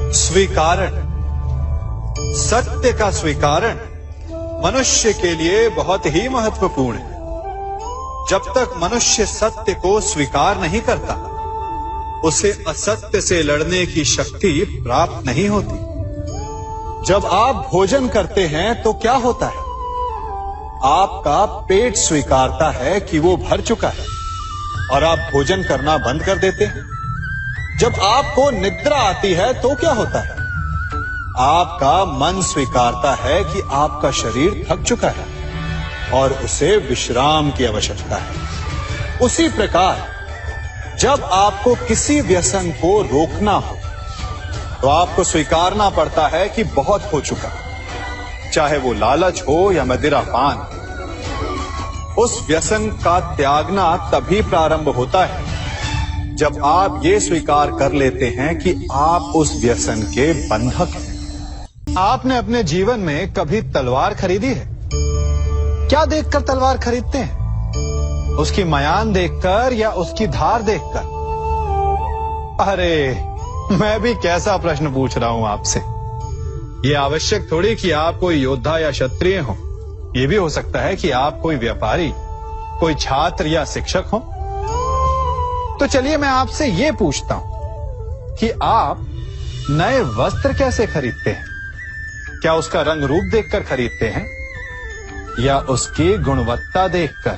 स्वीकारण, सत्य का स्वीकारण मनुष्य के लिए बहुत ही महत्वपूर्ण है। जब तक मनुष्य सत्य को स्वीकार नहीं करता, उसे असत्य से लड़ने की शक्ति प्राप्त नहीं होती। जब आप भोजन करते हैं तो क्या होता है? आपका पेट स्वीकारता है कि वो भर चुका है और आप भोजन करना बंद कर देते हैं। जब आपको निद्रा आती है तो क्या होता है? आपका मन स्वीकारता है कि आपका शरीर थक चुका है और उसे विश्राम की आवश्यकता है। उसी प्रकार जब आपको किसी व्यसन को रोकना हो तो आपको स्वीकारना पड़ता है कि बहुत हो चुका, चाहे वो लालच हो या मदिरा पान। उस व्यसन का त्यागना तभी प्रारंभ होता है जब आप ये स्वीकार कर लेते हैं कि आप उस व्यसन के बंधक हैं। आपने अपने जीवन में कभी तलवार खरीदी है? क्या देखकर तलवार खरीदते हैं? उसकी मयान देखकर या उसकी धार देखकर? अरे, मैं भी कैसा प्रश्न पूछ रहा हूं आपसे। ये आवश्यक थोड़ी कि आप कोई योद्धा या क्षत्रिय हो। ये भी हो सकता है कि आप कोई व्यापारी, कोई छात्र या शिक्षक हो। तो चलिए मैं आपसे ये पूछता हूं कि आप नए वस्त्र कैसे खरीदते हैं? क्या उसका रंग रूप देखकर खरीदते हैं या उसकी गुणवत्ता देखकर?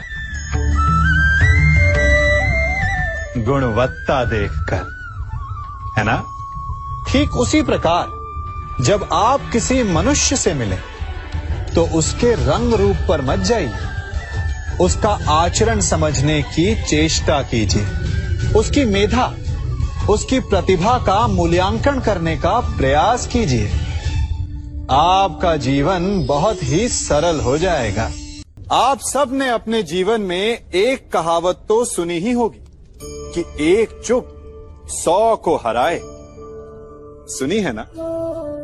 गुणवत्ता देखकर, है ना? ठीक उसी प्रकार जब आप किसी मनुष्य से मिलें तो उसके रंग रूप पर मत जाइए, उसका आचरण समझने की चेष्टा कीजिए, उसकी मेधा, उसकी प्रतिभा का मूल्यांकन करने का प्रयास कीजिए। आपका जीवन बहुत ही सरल हो जाएगा। आप सब ने अपने जीवन में एक कहावत तो सुनी ही होगी कि एक चुप 100 को हराए। सुनी है ना?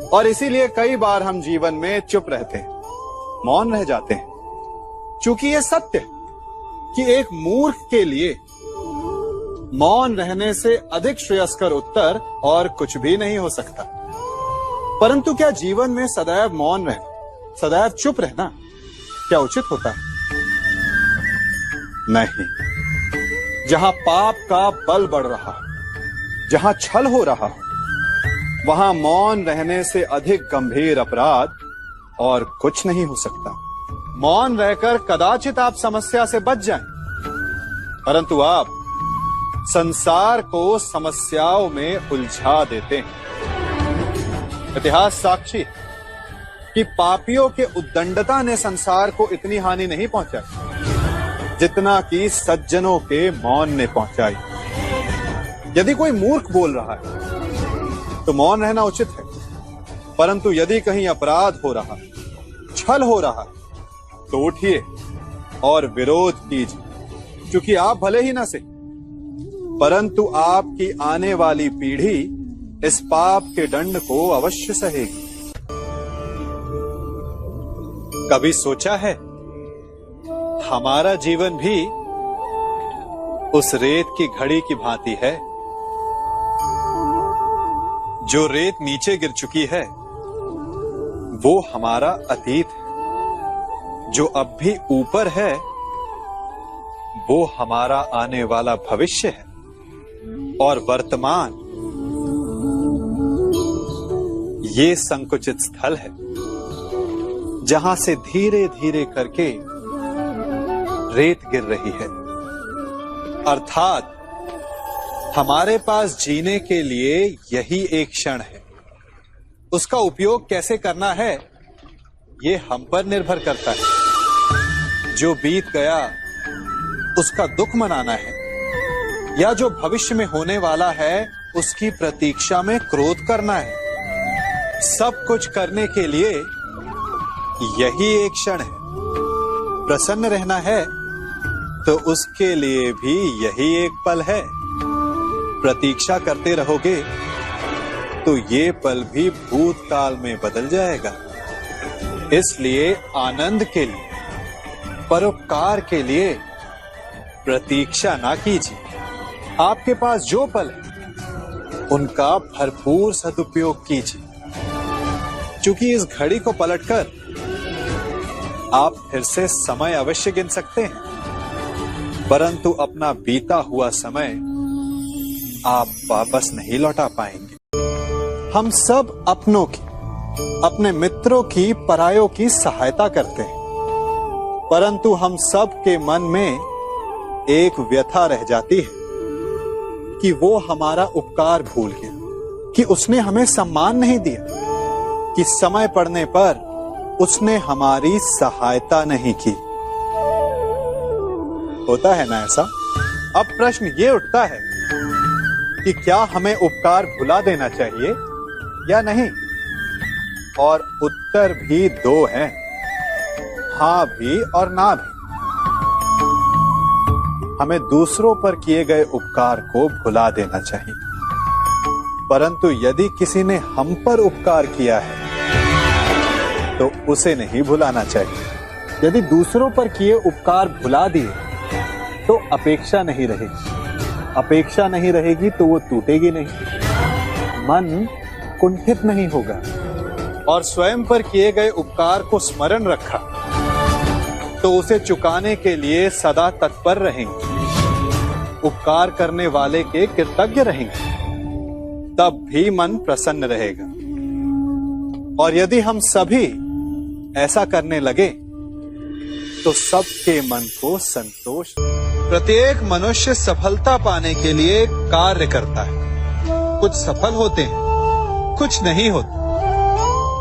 और इसीलिए कई बार हम जीवन में चुप रहते हैं, मौन रह जाते हैं, क्योंकि यह सत्य है कि एक मूर्ख के लिए मौन रहने से अधिक श्रेयस्कर उत्तर और कुछ भी नहीं हो सकता। परंतु क्या जीवन में सदैव मौन रहना, सदैव चुप रहना क्या उचित होता है? नहीं। जहां पाप का बल बढ़ रहा, जहां छल हो रहा, वहां मौन रहने से अधिक गंभीर अपराध और कुछ नहीं हो सकता। मौन रहकर कदाचित आप समस्या से बच जाएं, परंतु आप संसार को समस्याओं में उलझा देते हैं। इतिहास साक्षी है कि पापियों के उद्दंडता ने संसार को इतनी हानि नहीं पहुंचाई जितना कि सज्जनों के मौन ने पहुंचाई। यदि कोई मूर्ख बोल रहा है तो मौन रहना उचित है, परंतु यदि कहीं अपराध हो रहा, छल हो रहा, तो उठिए और विरोध कीजिए, क्योंकि आप भले ही ना सही, परंतु आपकी आने वाली पीढ़ी इस पाप के दंड को अवश्य सहेगी। कभी सोचा है हमारा जीवन भी उस रेत की घड़ी की भांति है? जो रेत नीचे गिर चुकी है वो हमारा अतीत है, जो अब भी ऊपर है वो हमारा आने वाला भविष्य है, और वर्तमान ये संकुचित स्थल है जहां से धीरे धीरे करके रेत गिर रही है। अर्थात हमारे पास जीने के लिए यही एक क्षण है। उसका उपयोग कैसे करना है ये हम पर निर्भर करता है। जो बीत गया उसका दुख मनाना है, या जो भविष्य में होने वाला है उसकी प्रतीक्षा में क्रोध करना है। सब कुछ करने के लिए यही एक क्षण है। प्रसन्न रहना है तो उसके लिए भी यही एक पल है। प्रतीक्षा करते रहोगे तो ये पल भी भूतकाल में बदल जाएगा। इसलिए आनंद के लिए, परोपकार के लिए प्रतीक्षा ना कीजिए। आपके पास जो पल है उनका भरपूर सदुपयोग कीजिए, क्योंकि इस घड़ी को पलटकर आप फिर से समय अवश्य गिन सकते हैं, परंतु अपना बीता हुआ समय आप वापस नहीं लौटा पाएंगे। हम सब अपनों की, अपने मित्रों की, परायों की सहायता करते हैं, परंतु हम सब के मन में एक व्यथा रह जाती है कि वो हमारा उपकार भूल गया, कि उसने हमें सम्मान नहीं दिया, कि समय पड़ने पर उसने हमारी सहायता नहीं की। होता है ना ऐसा? अब प्रश्न ये उठता है कि क्या हमें उपकार भुला देना चाहिए या नहीं? और उत्तर भी दो हैं, हां भी और ना भी। हमें दूसरों पर किए गए उपकार को भुला देना चाहिए, परंतु यदि किसी ने हम पर उपकार किया है तो उसे नहीं भुलाना चाहिए। यदि दूसरों पर किए उपकार भुला दिए तो अपेक्षा नहीं रहेगी, अपेक्षा नहीं रहेगी तो वो टूटेगी नहीं, मन कुंठित नहीं होगा, और स्वयं पर किए गए उपकार को स्मरण रखा तो उसे चुकाने के लिए सदा तत्पर रहेंगे, उपकार करने वाले के कृतज्ञ रहेंगे, तब भी मन प्रसन्न रहेगा। और यदि हम सभी ऐसा करने लगे तो सबके मन को संतोष। प्रत्येक मनुष्य सफलता पाने के लिए कार्य करता है, कुछ सफल होते हैं, कुछ नहीं होते,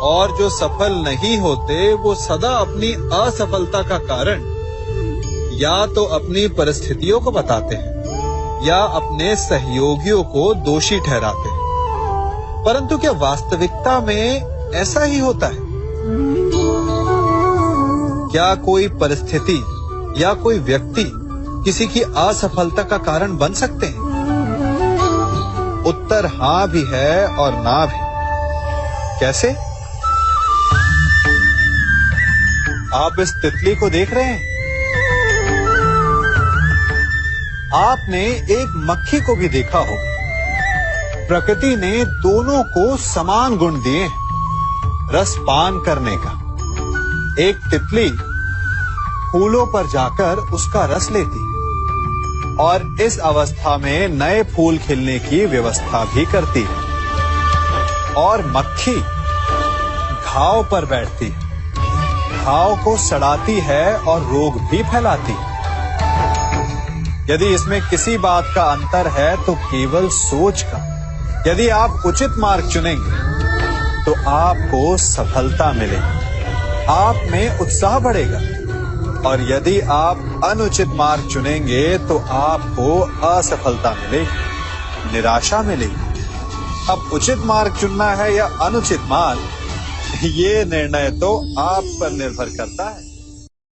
और जो सफल नहीं होते वो सदा अपनी असफलता का कारण या तो अपनी परिस्थितियों को बताते हैं या अपने सहयोगियों को दोषी ठहराते हैं। परंतु क्या वास्तविकता में ऐसा ही होता है? क्या कोई परिस्थिति या कोई व्यक्ति किसी की असफलता का कारण बन सकते हैं? उत्तर हां भी है और ना भी। कैसे? आप इस तितली को देख रहे हैं, आपने एक मक्खी को भी देखा हो। प्रकृति ने दोनों को समान गुण दिए, रस पान करने का। एक तितली फूलों पर जाकर उसका रस लेती और इस अवस्था में नए फूल खिलने की व्यवस्था भी करती है, और मक्खी घाव पर बैठती है, घाव को सड़ाती है और रोग भी फैलाती है। यदि इसमें किसी बात का अंतर है तो केवल सोच का। यदि आप उचित मार्ग चुनेंगे तो आपको सफलता मिलेगी, आप में उत्साह बढ़ेगा, और यदि आप अनुचित मार्ग चुनेंगे तो आपको असफलता मिलेगी, निराशा मिलेगी। अब उचित मार्ग चुनना है या अनुचित मार्ग, ये निर्णय तो आप पर निर्भर करता है।